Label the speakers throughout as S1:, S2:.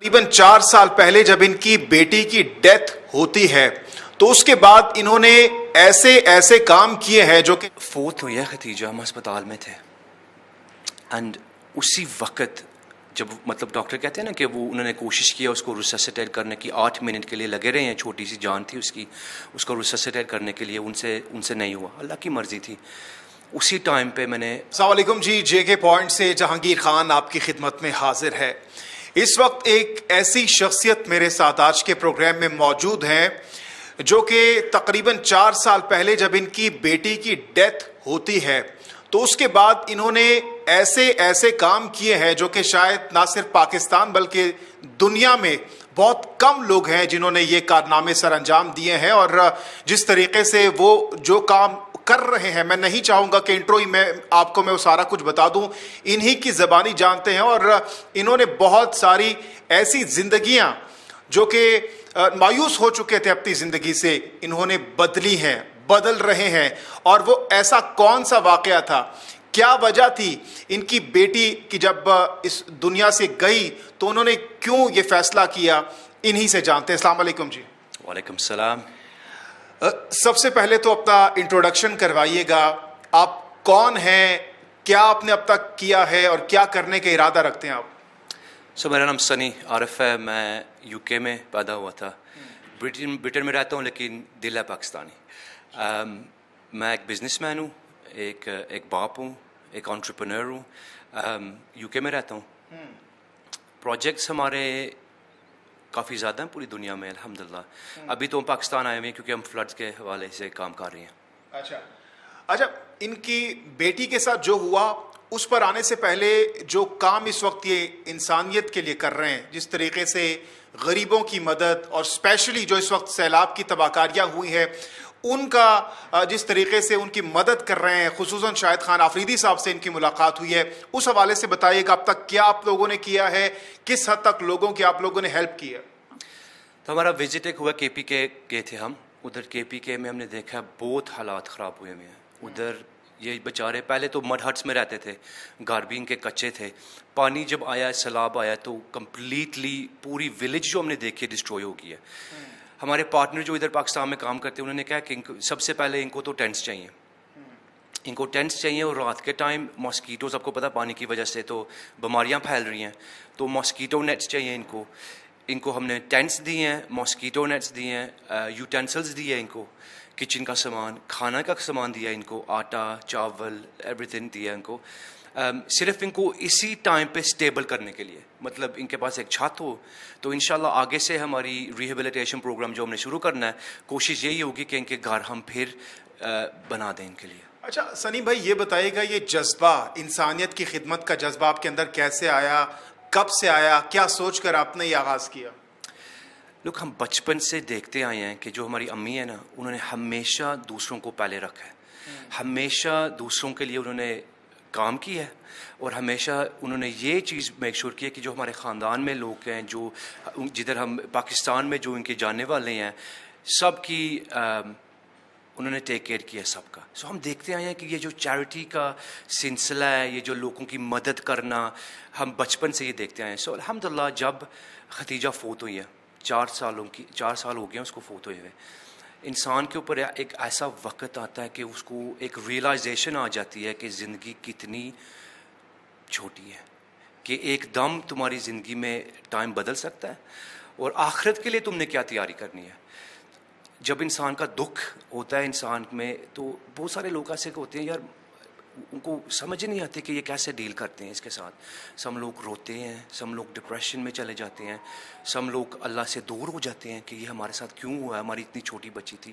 S1: تقریباً 4 سال پہلے جب ان کی بیٹی کی ڈیتھ ہوتی ہے تو اس کے بعد انہوں نے ایسے کام کیے ہیں جو کہ
S2: فوت ہوئی ہے ختیجہ، ہم اسپتال میں تھے اینڈ اسی وقت جب مطلب ڈاکٹر کہتے ہیں نا کہ وہ انہوں نے کوشش کیا اس کو ریسسیٹیٹ کرنے کی، 8 منٹ کے لیے لگے رہے ہیں، چھوٹی سی جان تھی اس کی، اس کو ریسسیٹیٹ کرنے کے لیے ان سے نہیں ہوا، اللہ کی مرضی تھی۔ اسی ٹائم پہ میں نے
S1: السلام علیکم جی، جے کے پوائنٹ سے جہانگیر خان آپ کی خدمت میں حاضر ہے۔ اس وقت ایک ایسی شخصیت میرے ساتھ آج کے پروگرام میں موجود ہیں جو کہ تقریباً 4 سال پہلے جب ان کی بیٹی کی ڈیتھ ہوتی ہے تو اس کے بعد انہوں نے ایسے کام کیے ہیں جو کہ شاید نہ صرف پاکستان بلکہ دنیا میں بہت کم لوگ ہیں جنہوں نے یہ کارنامے سر انجام دیے ہیں، اور جس طریقے سے وہ جو کام کر رہے ہیں، میں نہیں چاہوں گا کہ انٹرو ہی میں آپ کو وہ سارا کچھ بتا دوں، انہی کی زبانی جانتے ہیں، اور انہوں نے بہت ساری ایسی زندگیاں جو کہ مایوس ہو چکے تھے اپنی زندگی سے، انہوں نے بدلی ہیں، بدل رہے ہیں۔ اور وہ ایسا کون سا واقعہ تھا، کیا وجہ تھی ان کی بیٹی کی جب اس دنیا سے گئی تو انہوں نے کیوں یہ فیصلہ کیا، انہی سے جانتے ہیں۔ السلام علیکم جی۔
S2: وعلیکم السلام۔
S1: سب سے پہلے تو اپنا انٹروڈکشن کروائیے گا، آپ کون ہیں، کیا آپ نے اب تک کیا ہے اور کیا کرنے کا ارادہ رکھتے ہیں آپ؟
S2: میرا نام سنی عارف ہے، میں یو کے میں پیدا ہوا تھا، برٹن میں رہتا ہوں لیکن دل ہے پاکستانی۔ میں ایک بزنس مین ہوں، ایک باپ ہوں، ایک انٹرپرینور ہوں، یو کے میں رہتا ہوں۔ پروجیکٹس ہمارے کافی زیادہ ہیں پوری دنیا میں الحمدللہ۔ ابھی تو ہم پاکستان آئے ہوئے ہیں کیونکہ ہم فلڈز کے حوالے سے کام کر رہے ہیں۔
S1: اچھا، ان کی بیٹی کے ساتھ جو ہوا اس پر آنے سے پہلے جو کام اس وقت یہ انسانیت کے لیے کر رہے ہیں، جس طریقے سے غریبوں کی مدد اور اسپیشلی جو اس وقت سیلاب کی تباہ کاریاں ہوئی ہیں ان کا جس طریقے سے ان کی مدد کر رہے ہیں، خصوصاً شاہد خان آفریدی صاحب سے ان کی ملاقات ہوئی ہے، اس حوالے سے بتائیے کہ اب تک کیا آپ لوگوں نے کیا ہے، کس حد تک لوگوں کی آپ لوگوں نے ہیلپ کی ہے؟
S2: تو ہمارا وزٹ ایک ہوا کے پی کے گئے تھے ہم، ادھر کے پی کے میں ہم نے دیکھا بہت حالات خراب ہوئے ہوئے ہیں ادھر۔ یہ بیچارے پہلے تو مڈ ہٹس میں رہتے تھے، گھر بھی ان کے کچے تھے، پانی جب آیا سیلاب آیا تو کمپلیٹلی پوری ولیج جو ہم نے دیکھی ڈسٹروائے ہو گئی ہے۔ ہمارے پارٹنر جو ادھر پاکستان میں کام کرتے ہیں انہوں نے کہا کہ سب سے پہلے ان کو تو ٹینٹس چاہیے، ان کو ٹینٹس چاہیے، اور رات کے ٹائم ماسکیٹوز، آپ کو پتہ پانی کی وجہ سے تو بیماریاں پھیل رہی ہیں، تو ماسکیٹو نیٹس چاہیے ان کو ہم نے ٹینٹس دیے ہیں، ماسکیٹو نیٹس دیے ہیں، یوٹینسلز دیے ہیں ان کو، کچن کا سامان، کھانا کا سامان دیا ان کو، آٹا چاول ایوری تھنگ دیا ان کو، صرف ان کو اسی ٹائم پہ سٹیبل کرنے کے لیے، مطلب ان کے پاس ایک چھت ہو تو انشاءاللہ آگے سے ہماری ریہیبلیٹیشن پروگرام جو ہم نے شروع کرنا ہے، کوشش یہی ہوگی کہ ان کے گھر ہم پھر بنا دیں ان کے لیے۔
S1: اچھا سنی بھائی، یہ بتائیے گا یہ جذبہ، انسانیت کی خدمت کا جذبہ آپ کے اندر کیسے آیا، کب سے آیا، کیا سوچ کر آپ نے یہ آغاز کیا؟
S2: لوگ ہم بچپن سے دیکھتے آئے ہیں کہ جو ہماری امی ہیں نا، انہوں نے ہمیشہ دوسروں کو پہلے رکھا ہے، ہمیشہ دوسروں کے لیے انہوں نے کام کی ہے، اور ہمیشہ انہوں نے یہ چیز میک شور کی ہے کہ جو ہمارے خاندان میں لوگ ہیں، جو جدھر ہم پاکستان میں جو ان کے جاننے والے ہیں، سب کی انہوں نے ٹیک کیئر کیا سب کا۔ سو ہم دیکھتے آئے ہیں کہ یہ جو چیریٹی کا سلسلہ ہے، یہ جو لوگوں کی مدد کرنا، ہم بچپن سے یہ دیکھتے آئے ہیں۔ سو الحمدللہ جب ختیجہ فوت ہوئی ہے، 4 سال ہو گئے ہیں اس کو فوت ہوئے ہوئے، انسان کے اوپر ایک ایسا وقت آتا ہے کہ اس کو ایک ریئلائزیشن آ جاتی ہے کہ زندگی کتنی چھوٹی ہے، کہ ایک دم تمہاری زندگی میں ٹائم بدل سکتا ہے، اور آخرت کے لیے تم نے کیا تیاری کرنی ہے۔ جب انسان کا دکھ ہوتا ہے انسان میں تو بہت سارے لوگ ایسے ہوتے ہیں، یار ان کو سمجھ نہیں آتی کہ یہ کیسے ڈیل کرتے ہیں اس کے ساتھ۔ سم لوگ روتے ہیں، سم لوگ ڈپریشن میں چلے جاتے ہیں، سم لوگ اللہ سے دور ہو جاتے ہیں کہ یہ ہمارے ساتھ کیوں ہوا ہے، ہماری اتنی چھوٹی بچی تھی۔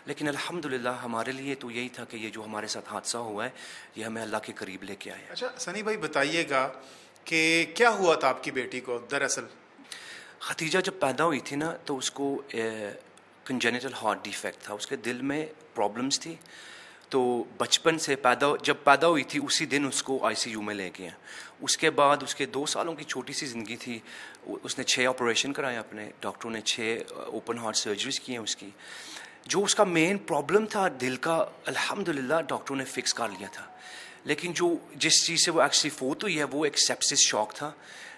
S2: لیکن الحمدللہ ہمارے لیے تو یہی تھا کہ یہ جو ہمارے ساتھ حادثہ ہوا ہے یہ ہمیں اللہ کے قریب لے کے آیا۔
S1: اچھا سنی بھائی بتائیے گا کہ کیا ہوا تھا آپ کی بیٹی کو دراصل؟
S2: ختیجہ جب پیدا ہوئی تھی نا تو اس کو کنجینیٹل ہارٹ ڈیفیکٹ تھا، اس کے دل میں پرابلمس تھی، تو بچپن سے جب پیدا ہوئی تھی اسی دن اس کو آئی سی یو میں لے گئے ہیں۔ اس کے بعد اس کے 2 سالوں کی چھوٹی سی زندگی تھی، اس نے 6 آپریشن کرائے اپنے، ڈاکٹروں نے 6 اوپن ہارٹ سرجریز کی ہیں اس کی۔ جو اس کا مین پرابلم تھا دل کا، الحمدللہ ڈاکٹروں نے فکس کر لیا تھا، لیکن جس چیز سے وہ ایکچولی فوت ہوئی ہے وہ ایک سیپسس شاک تھا،